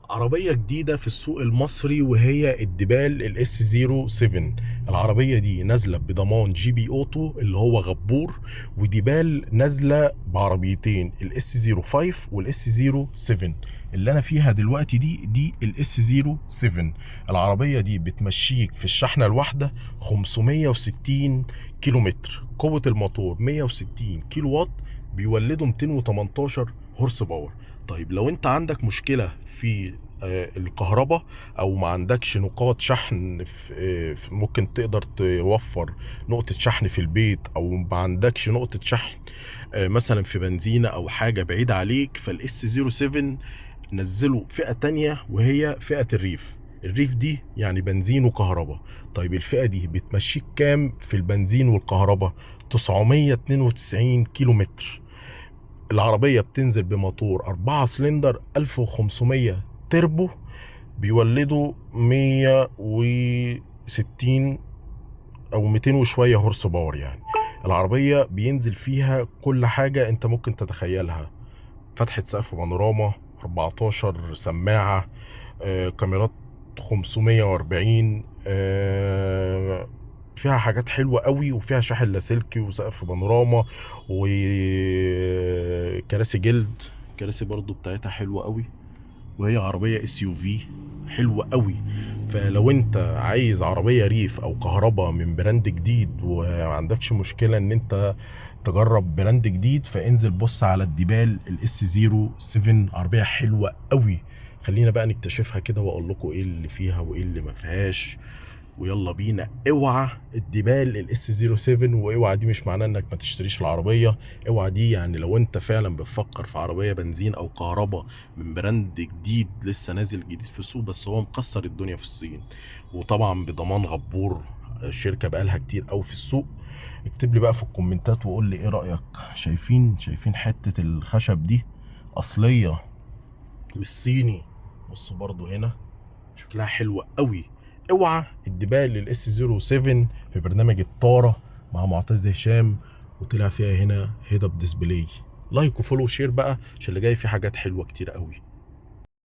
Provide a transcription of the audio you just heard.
عربية جديدة في السوق المصري وهي الدبال الاس 07. العربية دي نازلة بضمان جي بي اوتو اللي هو غبور، وديبال نازلة بعربيتين الاس 05 والاس 07. اللي انا فيها دلوقتي دي الاس 07. العربية دي بتمشيك في الشحنة الواحدة 560 كيلو متر. قوة الموتور 160 كيلو وات، بيولدوا 218 هورس باور. طيب لو انت عندك مشكلة في الكهرباء او ما عندكش نقاط شحن ممكن تقدر توفر نقطة شحن في البيت، او ما عندكش نقطة شحن مثلا في بنزينة او حاجة بعيدة عليك، فالاس 07 نزلوا فئة تانية وهي فئة الريف دي يعني بنزين وكهرباء. طيب الفئة دي بتمشيك كام في البنزين والكهرباء؟ 992 كيلو متر. العربية بتنزل بموتور 4 سلندر 1500 تربو، بيولدوا 160 او 200 وشوية هورس باور. يعني العربية بينزل فيها كل حاجة انت ممكن تتخيلها: فتحة سقف بانوراما، 14 سماعة، كاميرات 540، فيها حاجات حلوة قوي، وفيها شاحن لاسلكي وسقف بانوراما وكراسي جلد. الكراسي برضو بتاعتها حلوة قوي، وهي عربية اس يو في حلوة قوي. فلو انت عايز عربية ريف او كهرباء من براند جديد وما عندكش مشكلة ان انت تجرب براند جديد، فانزل بص على الديبال الاس 07. عربية حلوة قوي. خلينا بقى نكتشفها كده واقول لكم ايه اللي فيها وايه اللي ما فيهاش، ويلا بينا. اوعى الديبال الاس 07، واوعى دي مش معناه انك ما تشتريش العربيه. اوعى دي يعني لو انت فعلا بتفكر في عربيه بنزين او كهرباء من براند جديد لسه نازل جديد في السوق، بس هو مكسر الدنيا في الصين، وطبعا بضمان غبور، شركه بقالها كتير قوي في السوق. اكتب لي بقى في الكومنتات وقول لي ايه رايك. شايفين حته الخشب دي اصليه مش صيني. بص برضو هنا شكلها حلوة قوي. اوعى الدبال للاس 07 في برنامج الطارة مع معتز هشام، وطلع فيها هنا هيد اب ديسبلاي. لايك وفولو وشير بقى، عشان اللي جاي فيه حاجات حلوة كتير قوي.